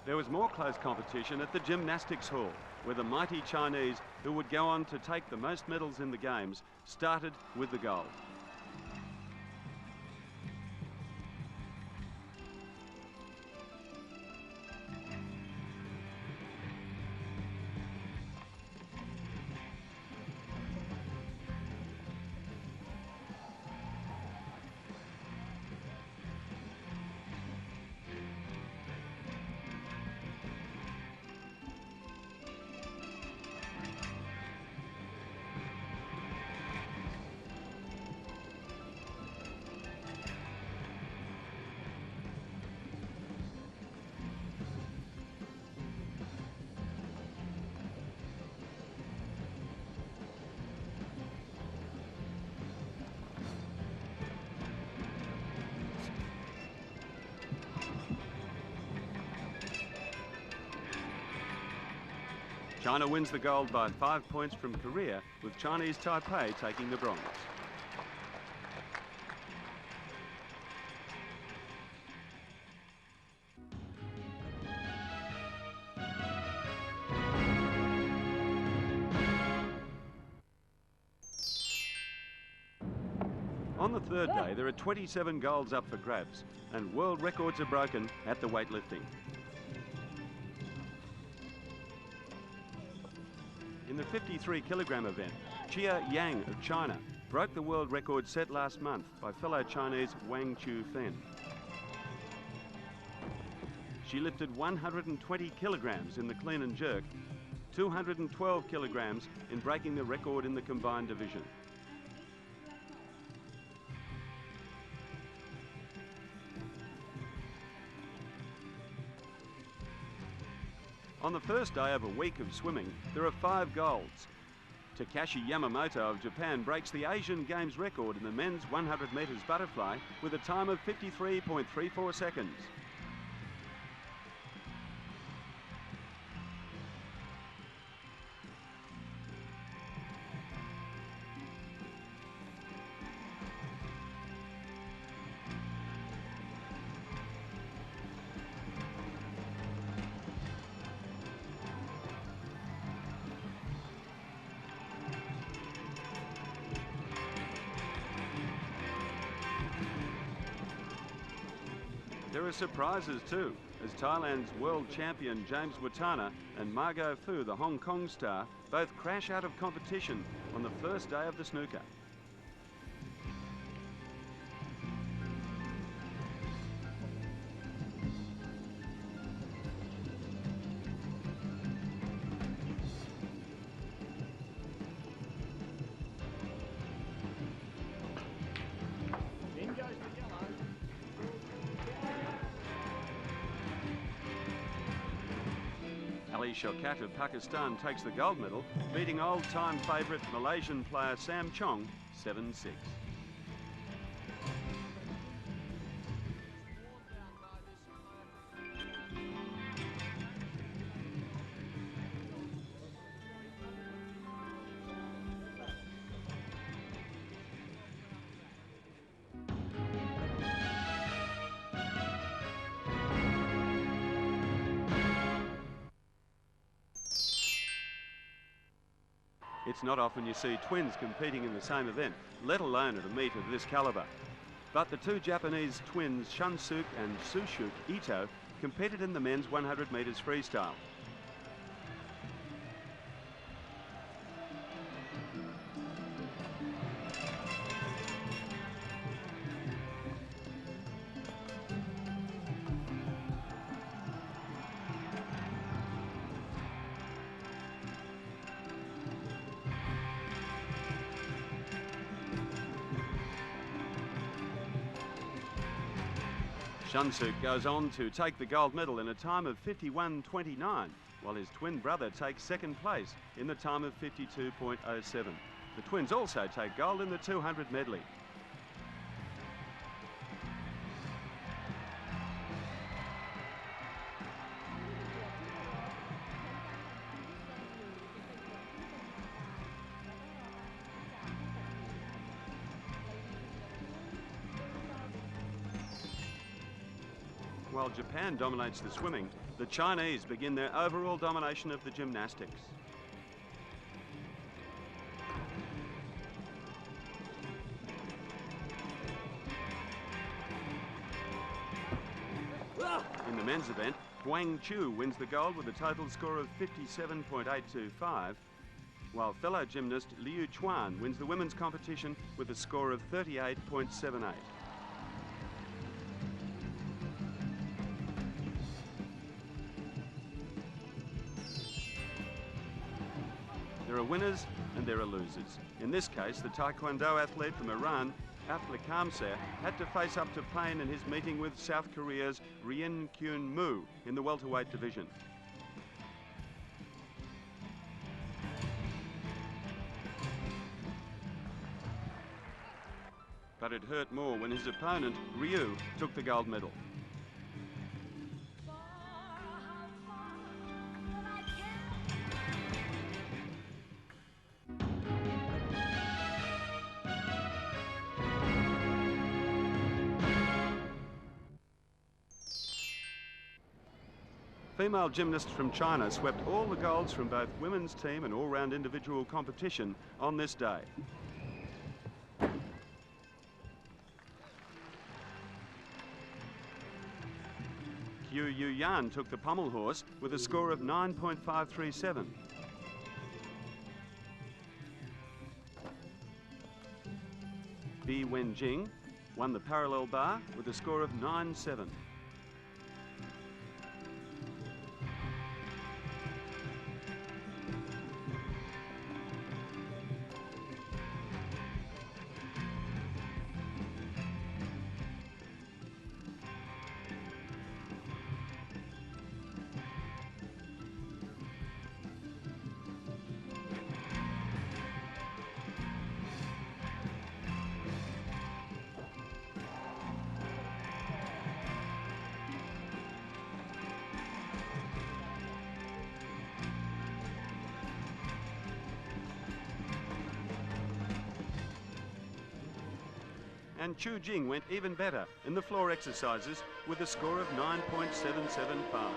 There was more close competition at the gymnastics hall, where the mighty Chinese, who would go on to take the most medals in the Games, started with the gold. China wins the gold by 5 points from Korea, with Chinese Taipei taking the bronze. On the third day, there are 27 golds up for grabs, and world records are broken at the weightlifting. In the 53-kilogram event, Chia Yang of China broke the world record set last month by fellow Chinese Wang Chu-fen. She lifted 120 kilograms in the clean and jerk, 212 kilograms in breaking the record in the combined division. On the first day of a week of swimming, there are 5 golds. Takashi Yamamoto of Japan breaks the Asian Games record in the men's 100 metres butterfly with a time of 53.34 seconds. There are surprises too, as Thailand's world champion James Watana and Margot Fu, the Hong Kong star, both crash out of competition on the first day of the snooker. Ali Shokat of Pakistan takes the gold medal, beating old-time favourite Malaysian player Sam Chong 7-6. It's not often you see twins competing in the same event, let alone at a meet of this calibre. But the two Japanese twins, Shunsuke and Sushuk Ito, competed in the men's 100 metres freestyle. Shunsuke goes on to take the gold medal in a time of 51.29, while his twin brother takes second place in the time of 52.07. The twins also take gold in the 200 medley. While Japan dominates the swimming, The Chinese begin their overall domination of the gymnastics. In the men's event, Huang Chu wins the gold with a total score of 57.825, while fellow gymnast Liu Chuan wins the women's competition with a score of 38.78. There are winners and there are losers. In this case, the Taekwondo athlete from Iran, Afla Kamser, had to face up to pain in his meeting with South Korea's Rien Kyun Moo in the welterweight division. But it hurt more when his opponent, Ryu, took the gold medal. Female gymnasts from China swept all the golds from both women's team and all-round individual competition on this day. Yu Yan took the pommel horse with a score of 9.537. Bi Wenjing won the parallel bar with a score of 9.7. And Chu Jing went even better in the floor exercises with a score of 9.775.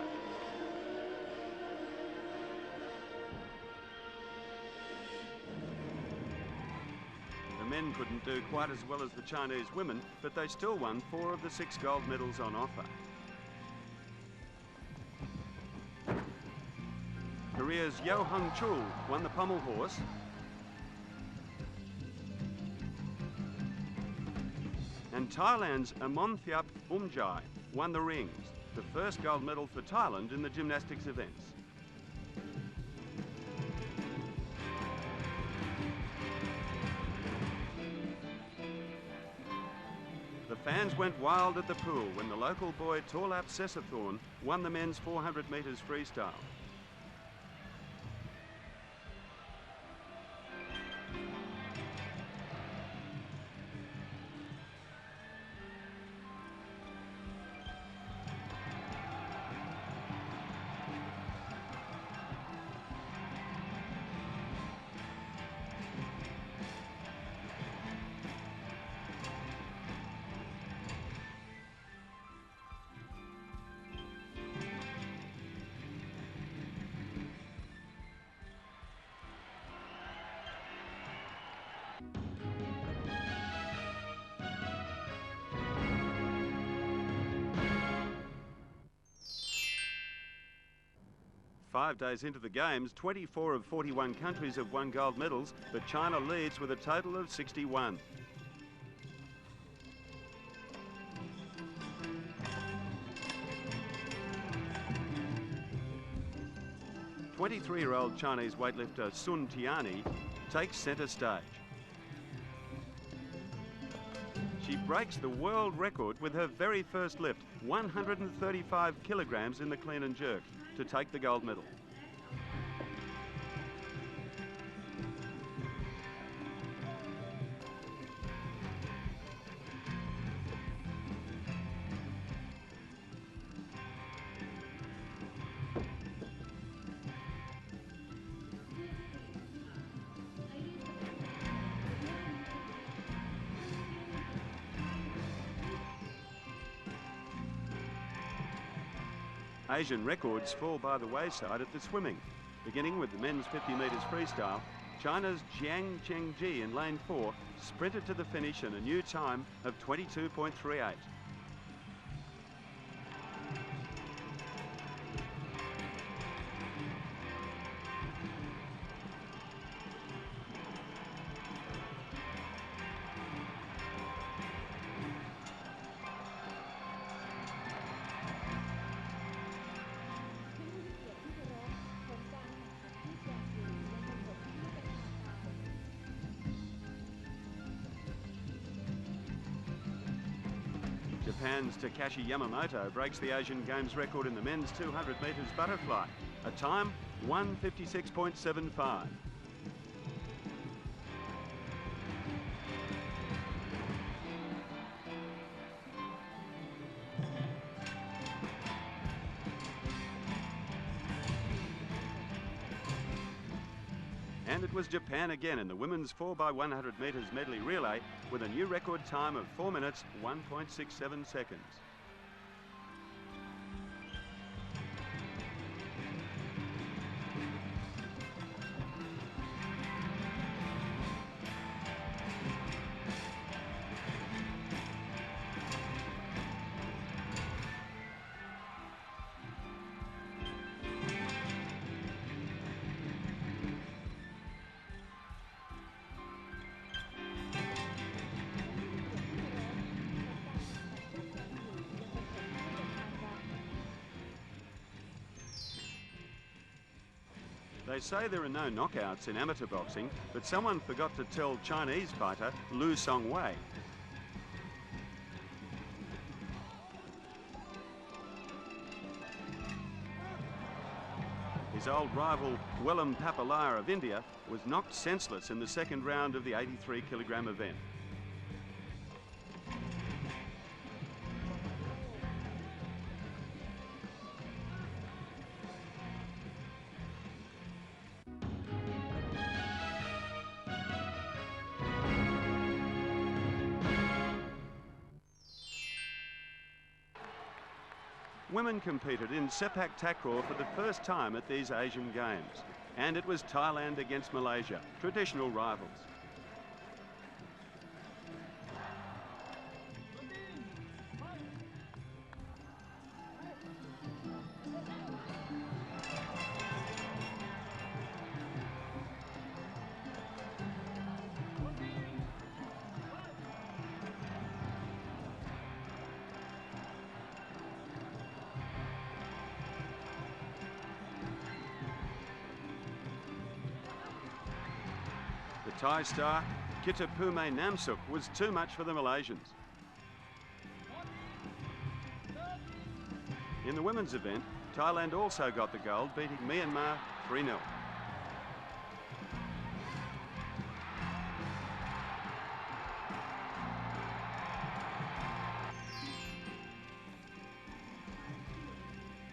The men couldn't do quite as well as the Chinese women, but they still won 4 of the 6 gold medals on offer. Korea's Yo Hung Chul won the pommel horse, and Thailand's Amonthiap Bumjai won the rings, the first gold medal for Thailand in the gymnastics events. The fans went wild at the pool when the local boy Torlap Sessathorn won the men's 400 metres freestyle. Five days into the Games, 24 of 41 countries have won gold medals, but China leads with a total of 61. The 23-year-old Chinese weightlifter Sun Tiani takes centre stage. She breaks the world record with her very first lift, 135 kilograms in the clean and jerk, to take the gold medal. Asian records fall by the wayside at the swimming. Beginning with the men's 50 metres freestyle, China's Jiang Chengji in lane 4 sprinted to the finish in a new time of 22.38. Japan's Takashi Yamamoto breaks the Asian Games record in the men's 200 metres butterfly, a time 1:56.75. And it was Japan again in the women's 4x100 metres medley relay with a new record time of 4 minutes 1.67 seconds. They say there are no knockouts in amateur boxing, but someone forgot to tell Chinese fighter Liu Songwei. His old rival Willem Papalaya of India was knocked senseless in the second round of the 83-kilogram event. Women competed in Sepak Takraw for the first time at these Asian Games, and it was Thailand against Malaysia, traditional rivals. The Thai star, Kitapume Namsuk, was too much for the Malaysians. In the women's event, Thailand also got the gold, beating Myanmar 3-0.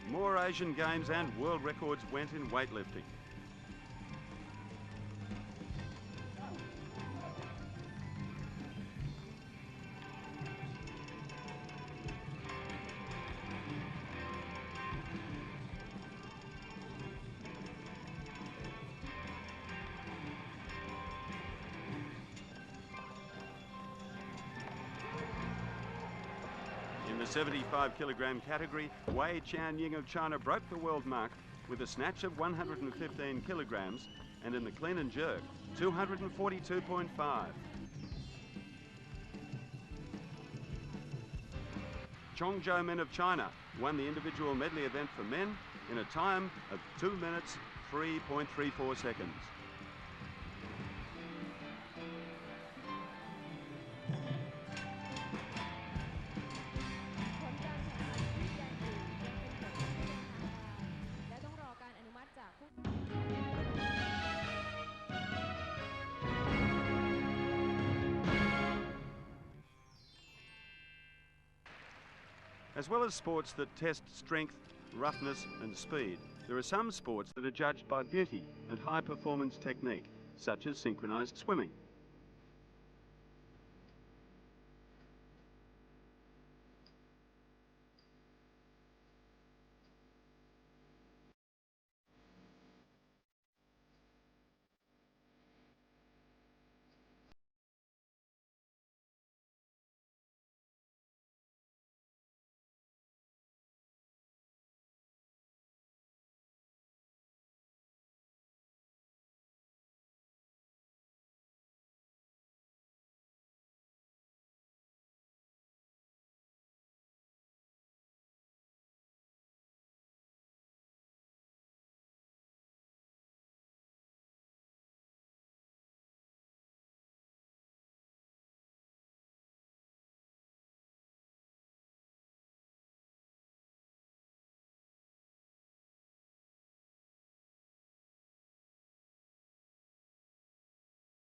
More Asian Games and world records went in weightlifting. In the 75-kilogram category, Wei Qianying of China broke the world mark with a snatch of 115 kilograms, and in the clean and jerk, 242.5. Chong Zhou-min of China won the individual medley event for men in a time of 2 minutes 3.34 seconds. As well as sports that test strength, roughness and speed, there are some sports that are judged by beauty and high performance technique, such as synchronised swimming.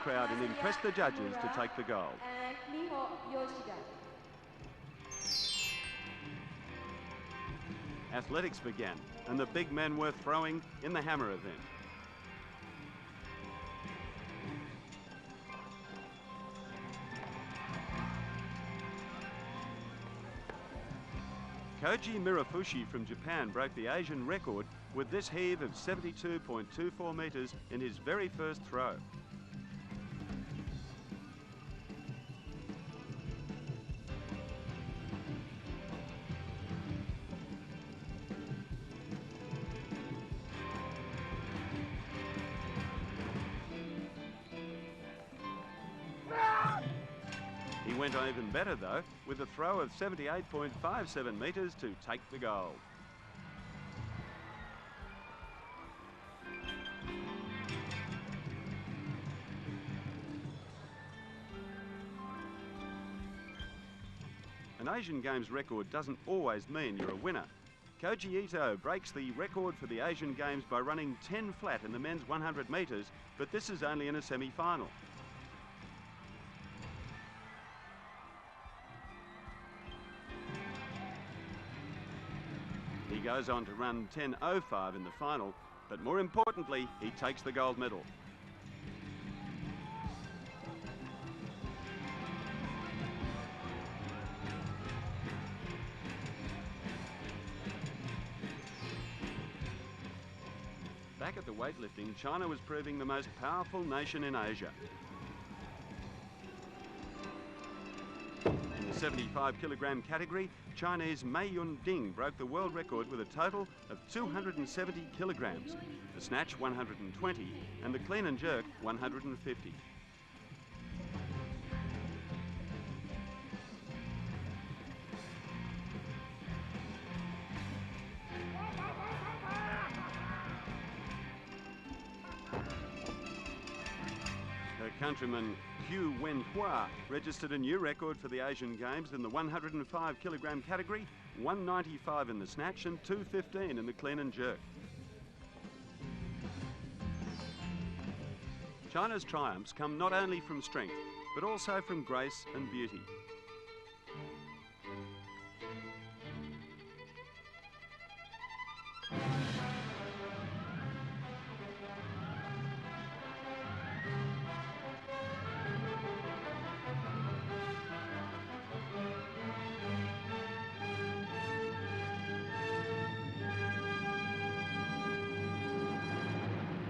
crowd and impressed the judges to take the gold. Athletics began, and the big men were throwing in the hammer event. Koji Mirafushi from Japan broke the Asian record with this heave of 72.24 metres in his very first throw. He went on even better though, with a throw of 78.57 metres to take the gold. An Asian Games record doesn't always mean you're a winner. Koji Ito breaks the record for the Asian Games by running 10 flat in the men's 100 metres, but this is only in a semi-final. He goes on to run 10.05 in the final, but more importantly, he takes the gold medal. Back at the weightlifting, China was proving the most powerful nation in Asia. In the 75-kilogram category, Chinese Mei Yun Ding broke the world record with a total of 270 kilograms, the snatch 120 and the clean and jerk 150. Her countryman Hu Wenhua registered a new record for the Asian Games in the 105-kilogram category, 195 in the snatch and 215 in the clean and jerk. China's triumphs come not only from strength, but also from grace and beauty.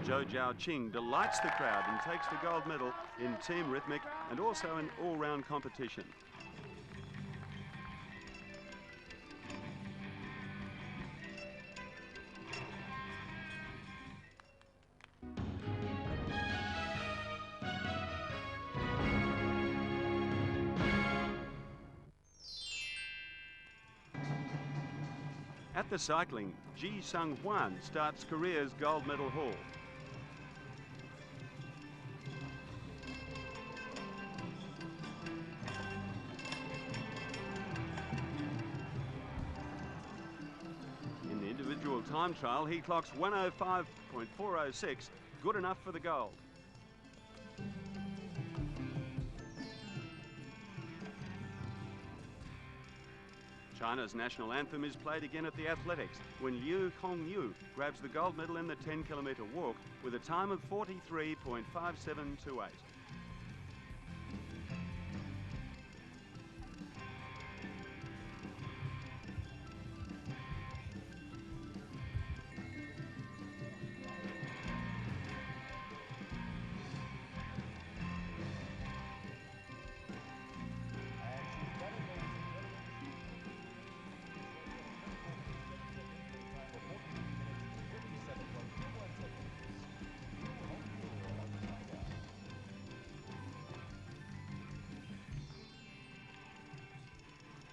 Zhou Jiaoqing delights the crowd and takes the gold medal in team rhythmic and also in all-round competition. At the cycling, Ji Sung-hwan starts Korea's gold medal haul. In the individual time trial, he clocks 105.406, good enough for the gold. China's national anthem is played again at the athletics when Liu Hongyu grabs the gold medal in the 10-kilometre walk with a time of 43.5728.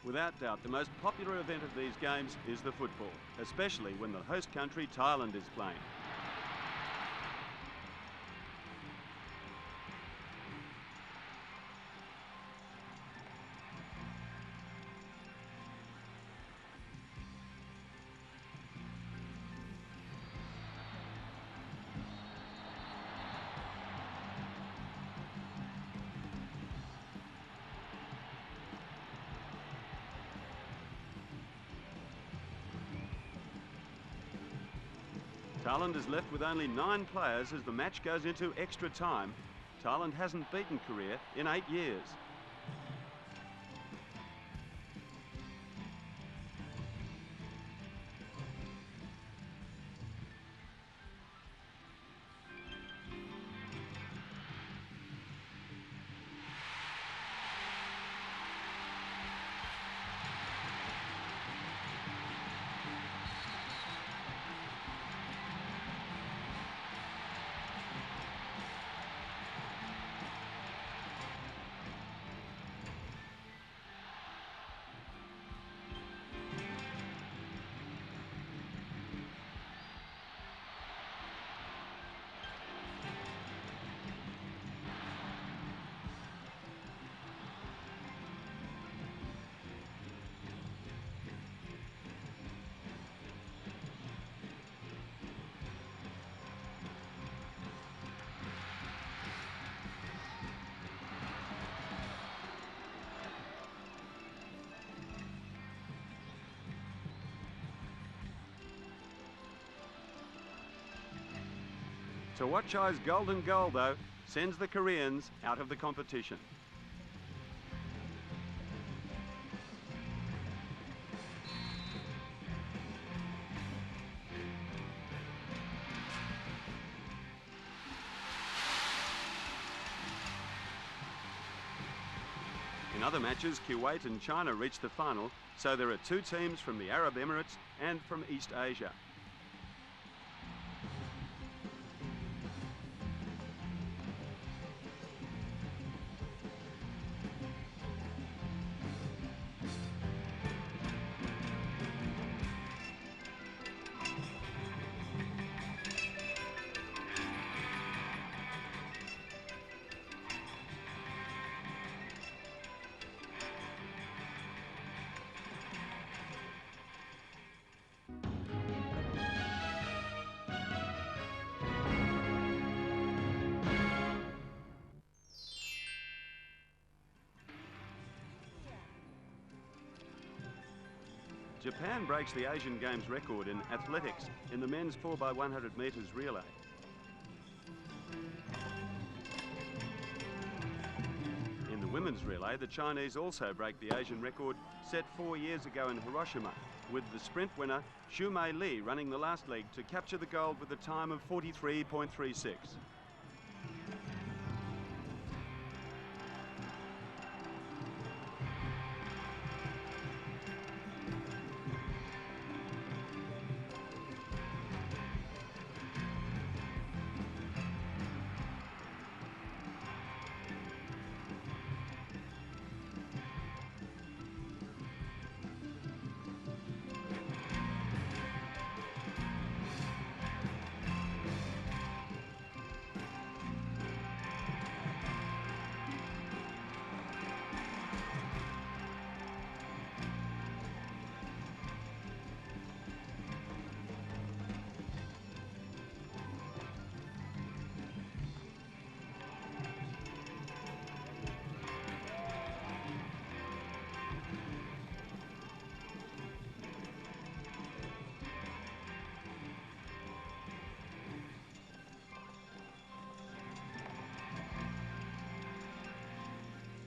Without doubt, the most popular event of these games is the football, especially when the host country, Thailand, is playing. Thailand is left with only 9 players as the match goes into extra time. Thailand hasn't beaten Korea in 8 years. Tawachai's golden goal, though, sends the Koreans out of the competition. In other matches, Kuwait and China reached the final, so there are 2 teams from the Arab Emirates and from East Asia. Japan breaks the Asian Games record in athletics in the men's 4x100 metres relay. In the women's relay, the Chinese also break the Asian record set 4 years ago in Hiroshima, with the sprint winner Xu Mei Li running the last leg to capture the gold with a time of 43.36.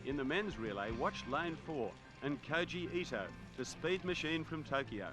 In the men's relay, watch lane 4 and Koji Ito, the speed machine from Tokyo.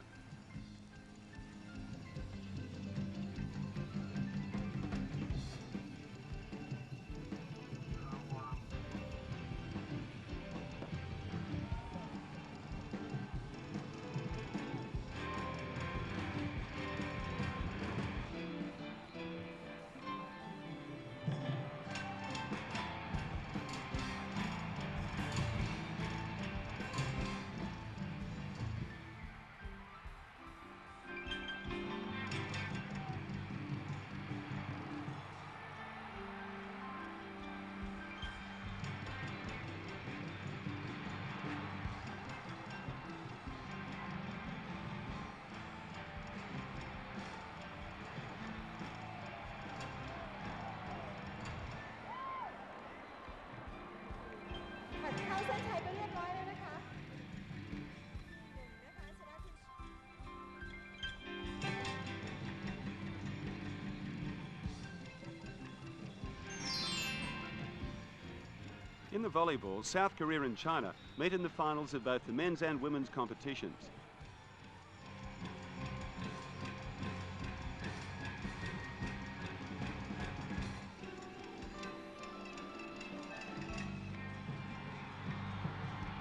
In the volleyball, South Korea and China meet in the finals of both the men's and women's competitions.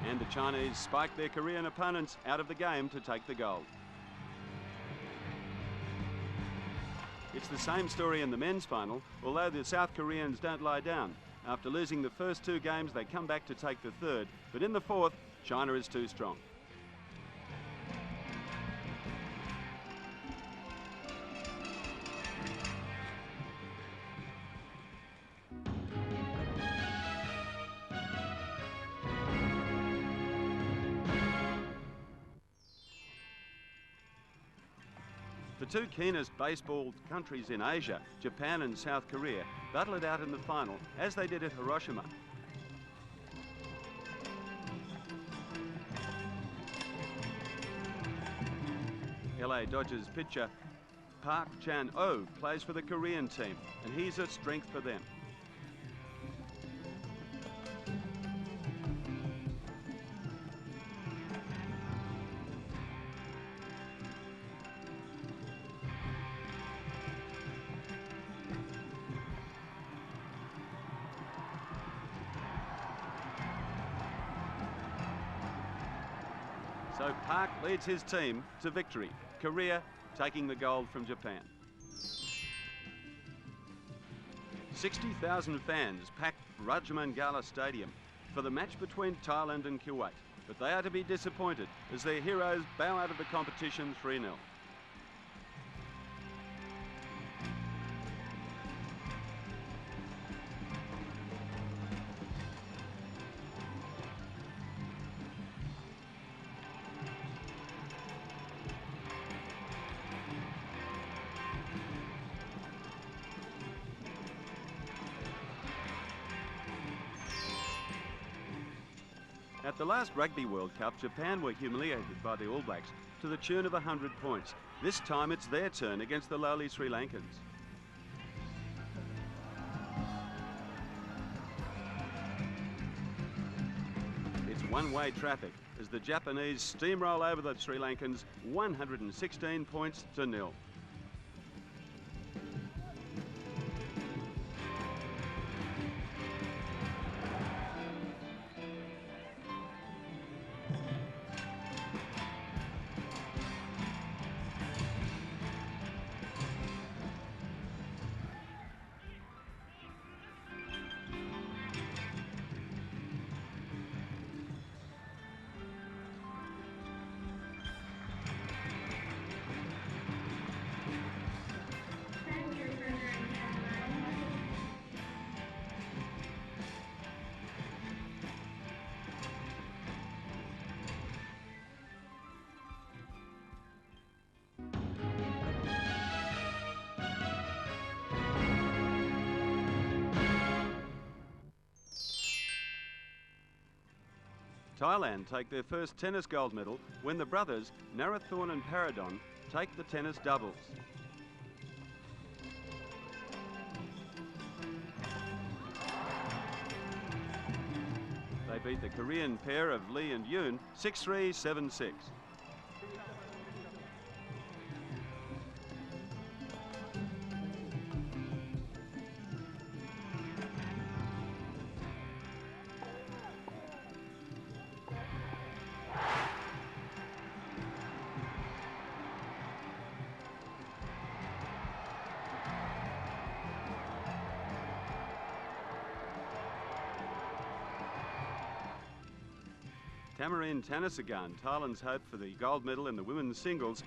And the Chinese spike their Korean opponents out of the game to take the gold. It's the same story in the men's final, although the South Koreans don't lie down. After losing the first two games, they come back to take the third, but in the fourth, China is too strong. The two keenest baseball countries in Asia, Japan and South Korea, battle it out in the final, as they did at Hiroshima. LA Dodgers pitcher Park Chan-o plays for the Korean team, and he's a strength for them. So Park leads his team to victory, Korea taking the gold from Japan. 60,000 fans packed Rajamangala Stadium for the match between Thailand and Kuwait, but they are to be disappointed as their heroes bow out of the competition 3-0. At the last Rugby World Cup, Japan were humiliated by the All Blacks to the tune of 100 points. This time it's their turn against the lowly Sri Lankans. It's one-way traffic as the Japanese steamroll over the Sri Lankans 116 points to 0. Thailand take their first tennis gold medal when the brothers Narathorn and Paradon take the tennis doubles. They beat the Korean pair of Lee and Yoon 6-3, 7-6. Tamarine Tanasagan, Thailand's hope for the gold medal in the women's singles,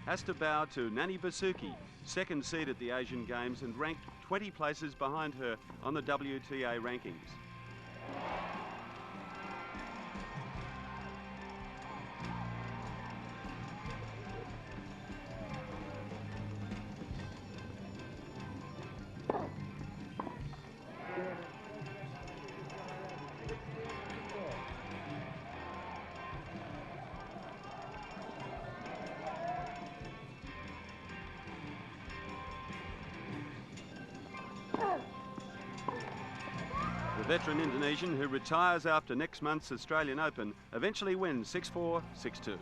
has to bow to Nani Basuki, second seed at the Asian Games and ranked 20 places behind her on the WTA rankings. veteran Indonesian who retires after next month's Australian Open eventually wins 6-4, 6-2.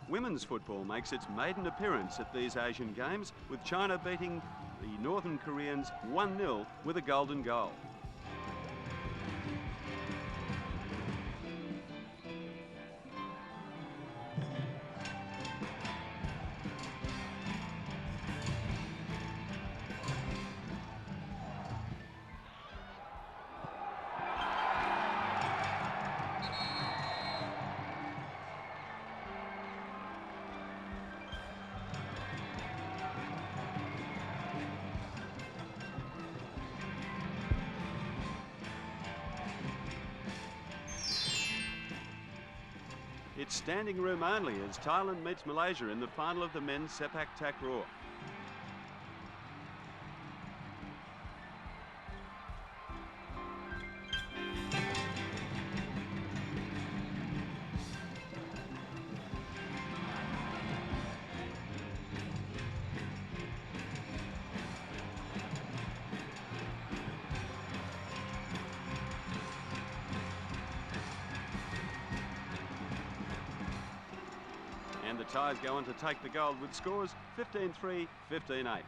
Women's football makes its maiden appearance at these Asian Games, with China beating the Northern Koreans 1-0 with a golden goal. It's standing room only as Thailand meets Malaysia in the final of the men's Sepak Takraw. And the Thais go on to take the gold with scores 15-3, 15-8.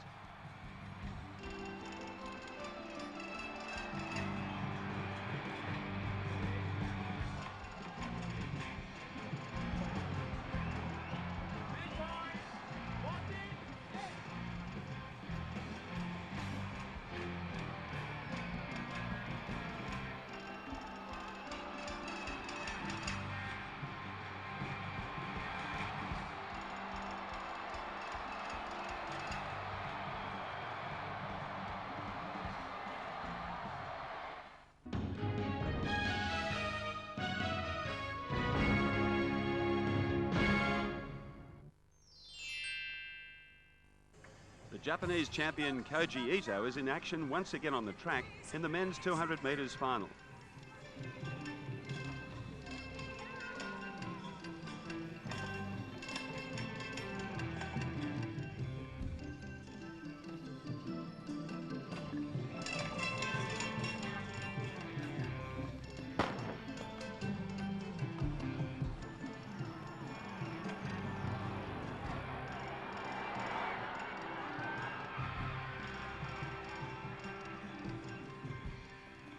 The Japanese champion Koji Ito is in action once again on the track in the men's 200 metres final.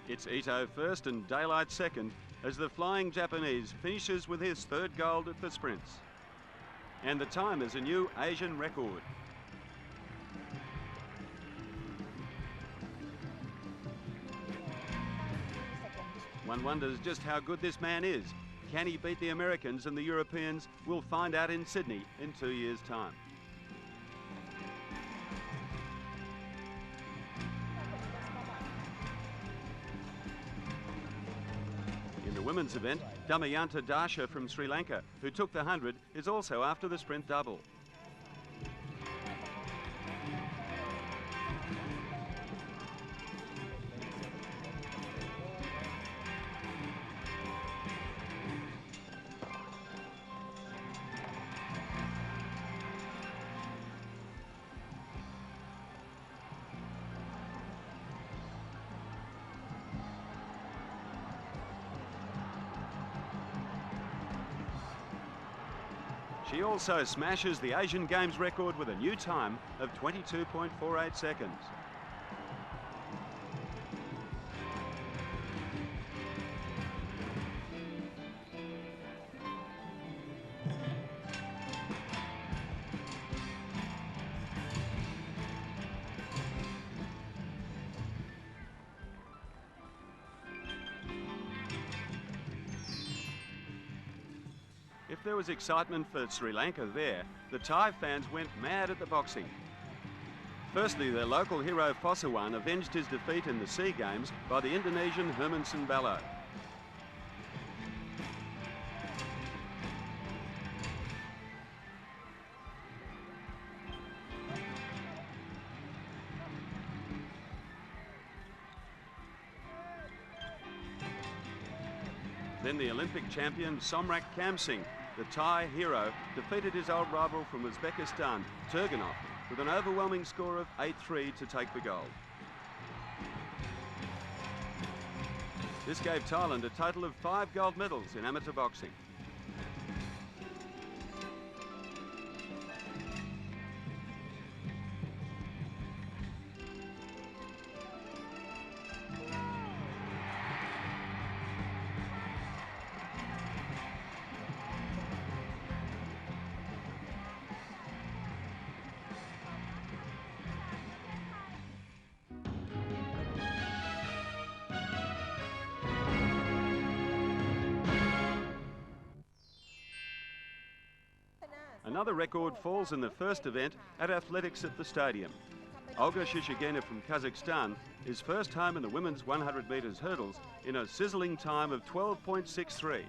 It's Ito first and Daylight second as the flying Japanese finishes with his third gold at the sprints. And the time is a new Asian record. One wonders just how good this man is. Can he beat the Americans and the Europeans? We'll find out in Sydney in 2 years' time. In the women's event, Damayanti Dasha from Sri Lanka, who took the 100, is also after the sprint double. She also smashes the Asian Games record with a new time of 22.48 seconds. If there was excitement for Sri Lanka there, the Thai fans went mad at the boxing. Firstly, their local hero Fosawan avenged his defeat in the SEA Games by the Indonesian Hermanson Ballo. Then the Olympic champion Somrak Kamsing, the Thai hero defeated his old rival from Uzbekistan, Turganov, with an overwhelming score of 8-3 to take the gold. This gave Thailand a total of 5 gold medals in amateur boxing. Another record falls in the first event at athletics at the stadium. Olga Shishigina from Kazakhstan is first home in the women's 100 metres hurdles in a sizzling time of 12.63.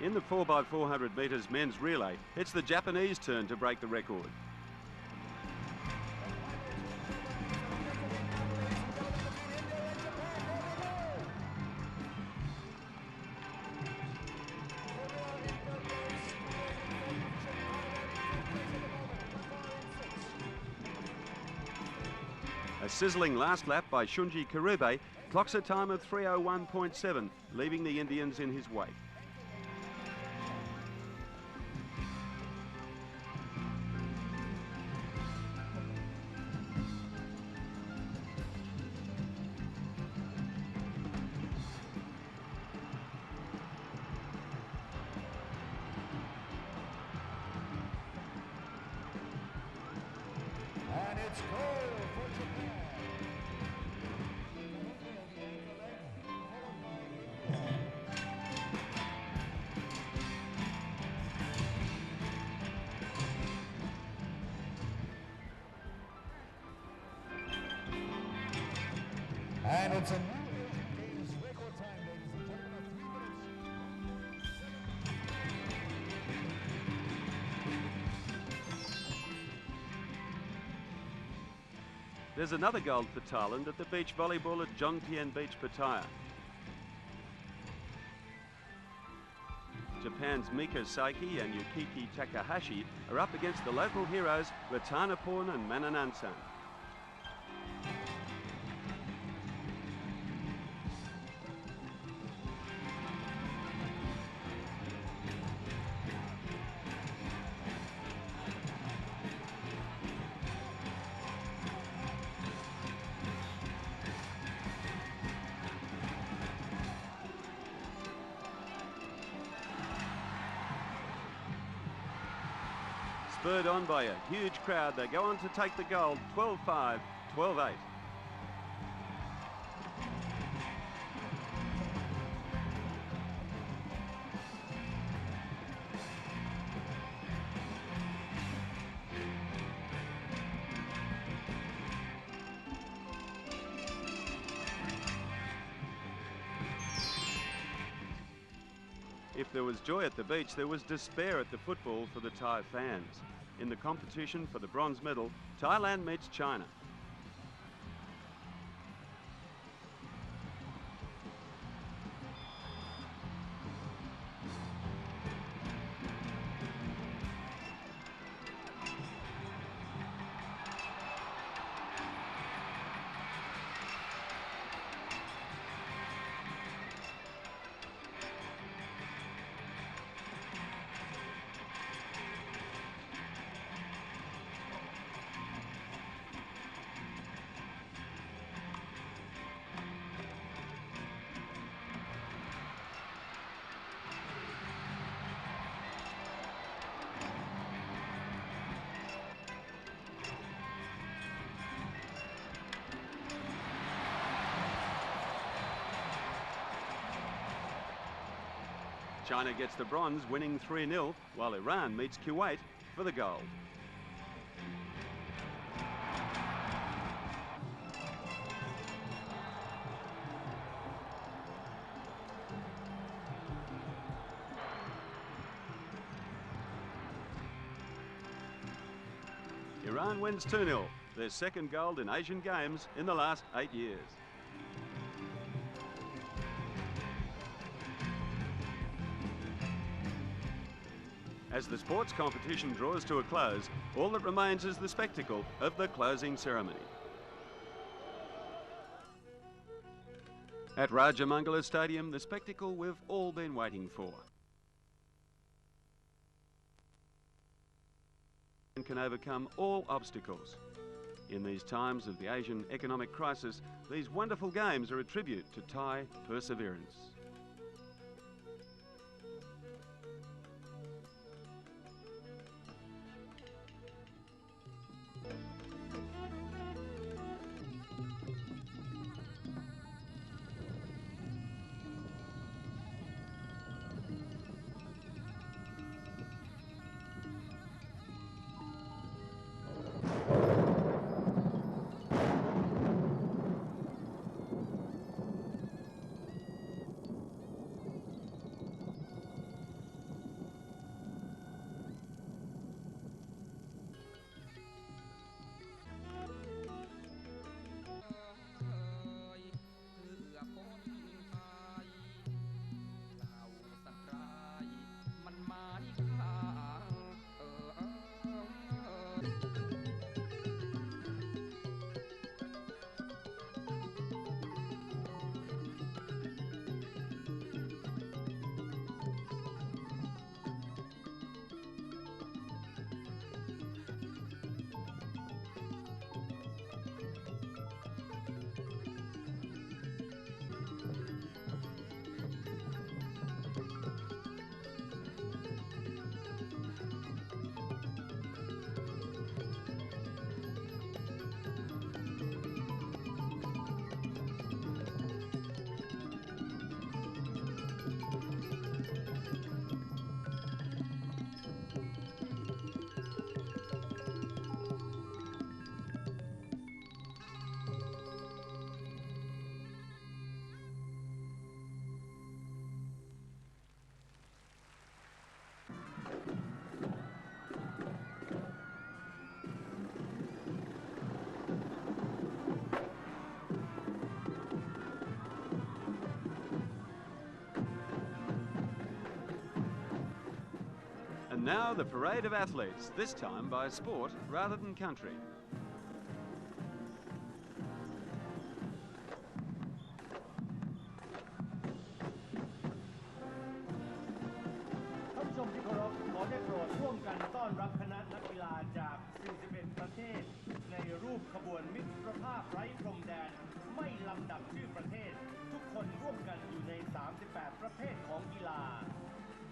In the 4x400 metres men's relay, it's the Japanese turn to break the record. A sizzling last lap by Shunji Karube clocks a time of 3:01.7, leaving the Indians in his wake. And it's goal for Japan. And it's a new Asian Games record time, ladies and gentlemen, of 3 minutes. There's another gold for Thailand at the beach volleyball at Jomtien Beach, Pattaya. Japan's Mika Saiki and Yukiki Takahashi are up against the local heroes Ratanaporn and Mananansan. Spurred on by a huge crowd, they go on to take the gold 12-5, 12-8. If there was joy at the beach, there was despair at the football for the Thai fans. In the competition for the bronze medal, Thailand meets China. China gets the bronze, winning 3-0, while Iran meets Kuwait for the gold. Iran wins 2-0, their second gold in Asian Games in the last 8 years. As the sports competition draws to a close, all that remains is the spectacle of the closing ceremony. At Rajamangala Stadium, the spectacle we've all been waiting for. And can overcome all obstacles. In these times of the Asian economic crisis, these wonderful games are a tribute to Thai perseverance. And now the parade of athletes, this time by sport rather than country.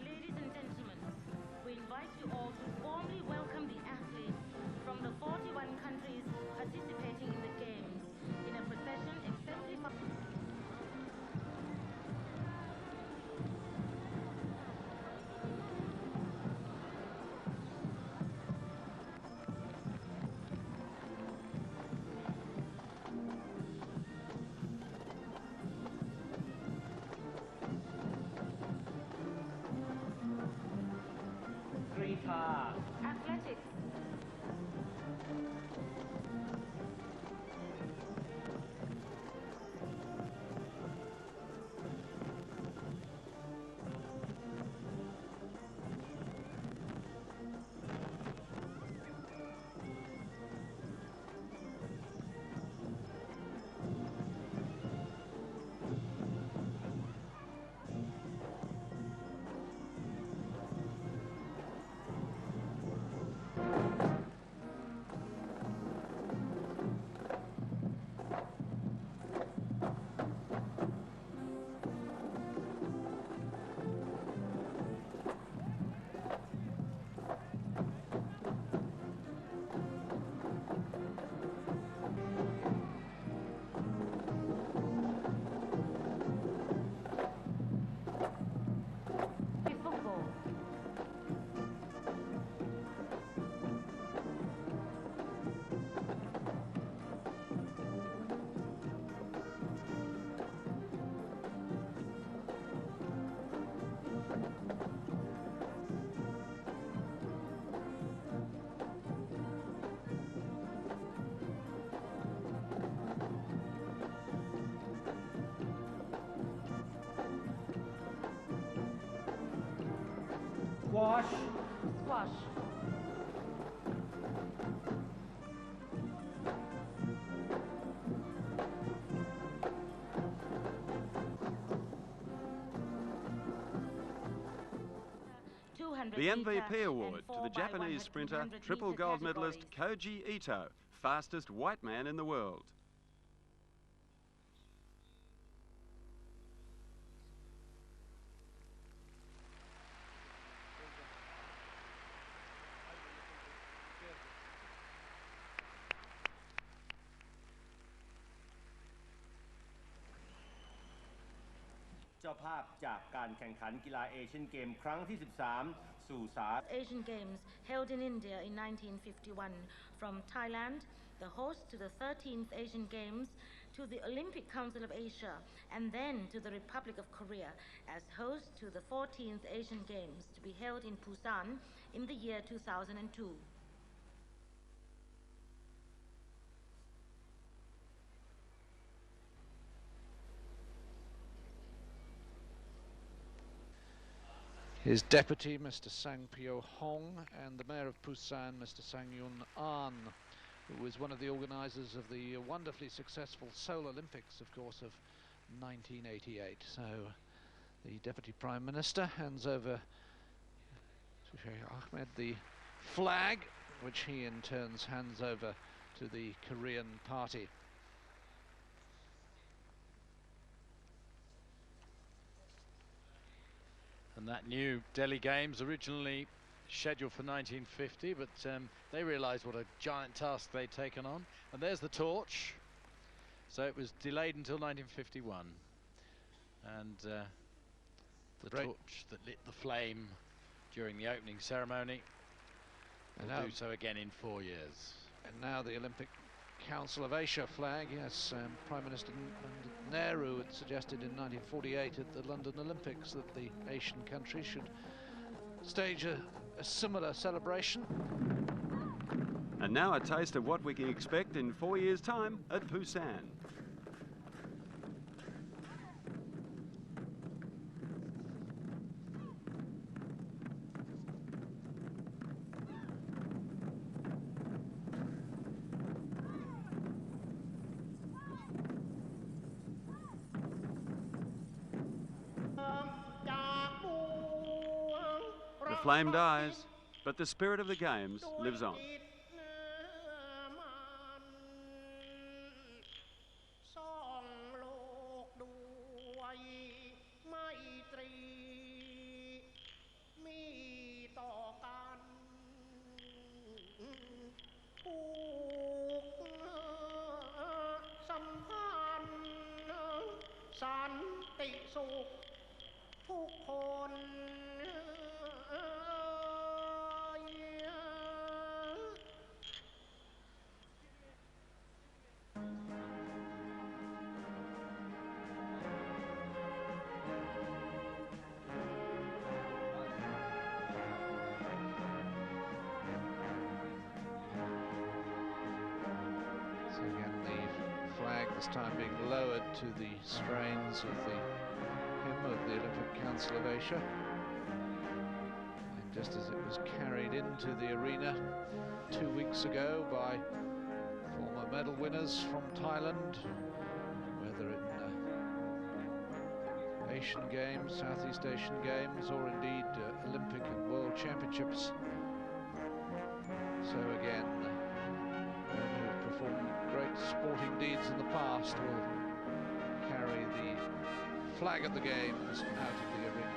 Ladies and gentlemen, we invite you all to warmly welcome the athletes from the 41 countries participating in the Games in a procession exemplified. Squash. Squash. The MVP award to the Japanese sprinter, triple gold medalist Koji Ito, fastest white man in the world. Asian Games held in India in 1951, from Thailand, the host, to the 13th Asian Games, to the Olympic Council of Asia, and then to the Republic of Korea as host to the 14th Asian Games, to be held in Busan in the year 2002. His deputy, Mr. Sang Pyo Hong, and the mayor of Busan, Mr. Sang Yun An, who was one of the organisers of the wonderfully successful Seoul Olympics, of course, of 1988. So the deputy prime minister hands over to Sheikh Ahmed the flag, which he in turn hands over to the Korean party. And that new Delhi Games, originally scheduled for 1950, but they realised what a giant task they'd taken on. And there's the torch. So it was delayed until 1951. And the torch that lit the flame during the opening ceremony will do so again in 4 years. And now the Olympic Council of Asia flag, yes, Prime Minister Nehru had suggested in 1948 at the London Olympics that the Asian countries should stage a similar celebration. And now a taste of what we can expect in 4 years' time at Busan. The flame dies, but the spirit of the games lives on. This time being lowered to the strains of the hymn of the Olympic Council of Asia. And just as it was carried into the arena 2 weeks ago by former medal winners from Thailand, whether in Asian Games, Southeast Asian Games, or indeed Olympic and World Championships. So again, men who have performed great sporting deeds in the past will carry the flag of the games out of the arena.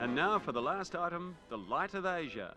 And now for the last item, the Light of Asia.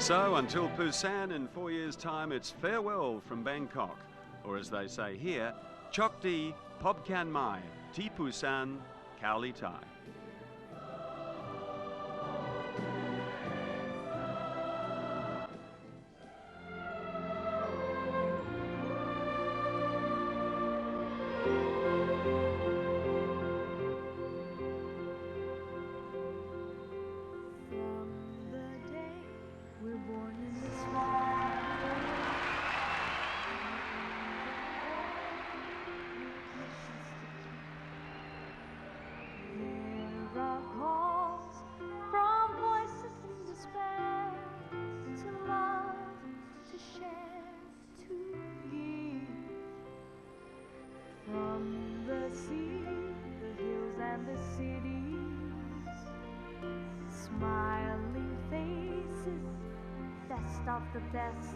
So until Busan in 4 years' time, it's farewell from Bangkok. Or as they say here, Chok Di Pobkan Mai, Ti Busan, Kaoli Tai. Smiling faces, best of the best.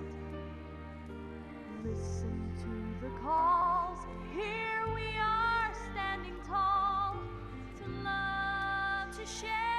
Listen to the calls. Here we are standing tall to love, to share.